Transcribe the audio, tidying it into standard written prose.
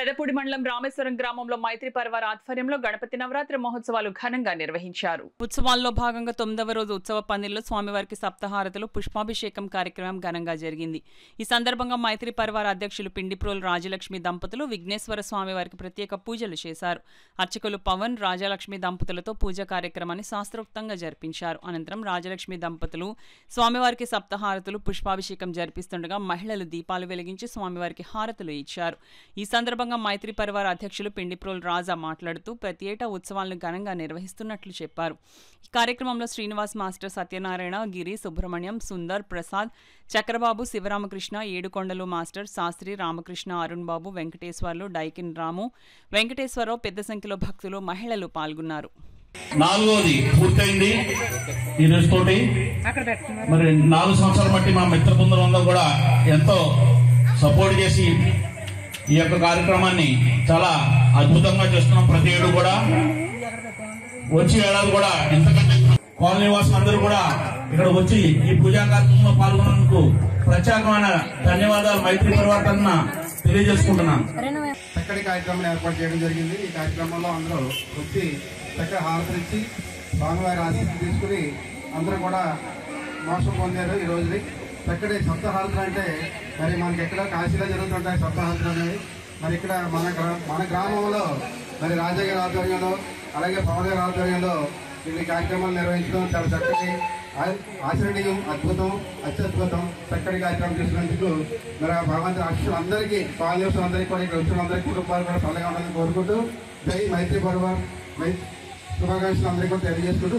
పెదపూడి మండలం రామేశ్వరం గ్రామంలో మైత్రి పరివార ఆధ్వర్యంలో గణపతి నవరాత్రి మహోత్సవాలు ఘనంగా నిర్వహించారు. ఉత్సవాల్లో భాగంగా 9వ రోజు ఉత్సవ పందిల్లో స్వామివారికి సప్తహారతులు పుష్పాభిషేకం కార్యక్రమం ఘనంగా జరిగింది. ఈ సందర్భంగా మైత్రి పరివార అధ్యక్షులు పిండిప్రోలు రాజలక్ష్మి దంపతులు విఘ్నేశ్వర స్వామివారికి ప్రత్యేక పూజలు చేశారు. అర్చకులు పవన్, రాజలక్ష్మి దంపతులతో పూజా కార్యక్రమాన్ని శాస్త్రోక్తంగా జరిపించారు. అనంతరం రాజలక్ష్మి దంపతులు స్వామివారికి సప్తహారతులు పుష్పాభిషేకం జరిపిస్తుండగా మహిళలు దీపాలు వెలిగించి స్వామివారికి హారతులు ఇచ్చారు. ఈ సందర్భంగా మైత్రి పరివార అధ్యక్షులు పిండిప్రోలు రాజా మాట్లాడుతూ ప్రతి ఏటా ఉత్సవాలను ఘనంగా నిర్వహిస్తున్నట్లు చెప్పారు. ఈ కార్యక్రమంలో శ్రీనివాస్ మాస్టర్, సత్యనారాయణ, గిరి, సుబ్రహ్మణ్యం, సుందర్, ప్రసాద్, చక్రబాబు, శివరామకృష్ణ, ఏడుకొండలు మాస్టర్, శాస్త్రి, రామకృష్ణ, అరుణ్ బాబు, వెంకటేశ్వర్లు, డైకిన్ రాము, వెంకటేశ్వరరావు, పెద్ద సంఖ్యలో భక్తులు, మహిళలు పాల్గొన్నారు. నాలుగోది పూర్తయింది ఈ రోజుతోటి. మరి 4 సంవత్సరాల బట్టి మా మిత్ర బృందంలో కూడా ఎంతో సపోర్ట్ చేసి ఈ యొక్క కార్యక్రమాన్ని చాలా అద్భుతంగా చేస్తున్నాం. ప్రతి ఏడు కూడా వచ్చే ఏడాది కూడా ఇంతకంటే కాలనీ వాసులు అందరూ కూడా ఇక్కడ వచ్చి ఈ పూజా కార్యక్రమంలో పాల్గొన్నందుకు ప్రత్యేకమైన ధన్యవాదాలు మైత్రి పరివార తరఫున తెలియజేసుకుంటున్నాను. చక్కటి కార్యక్రమం ఏర్పాటు చేయడం జరిగింది. ఈ కార్యక్రమంలో అందరూ వచ్చి చక్కగా హారతిచ్చి స్వామివారి ఆశీస్సులు తీసుకుని అందరూ కూడా మోసం పొందారు. ఈ రోజుని చక్కటి సప్తహారతులు అంటే మరి మనకి ఎక్కడ కాశీలో జరుగుతుంటాయి సప్తహారతులు అనేవి. మరి ఇక్కడ మన గ్రామంలో మరి రాజా గారి ఆధ్వర్యంలో అలాగే పవన్ గారి ఆధ్వర్యంలో ఈ కార్యక్రమాలు నిర్వహించడం చాలా చక్కటి ఆచరణీయం, అద్భుతం, అత్యద్భుతం. చక్కటి కార్యక్రమం చేసినందుకు మరి ఆ భగవంతుని ఆశీస్సులు అందరికీ, పాలనేశ్వరులందరికీ కూడా ఇక్కడ వచ్చిన అందరికీ కుటుంబాలు కూడా చల్లగా ఉండాలని కోరుకుంటూ జై మైత్రి పరివార్ శుభాకాంక్షలు అందరికీ కూడా తెలియజేసుకుంటూ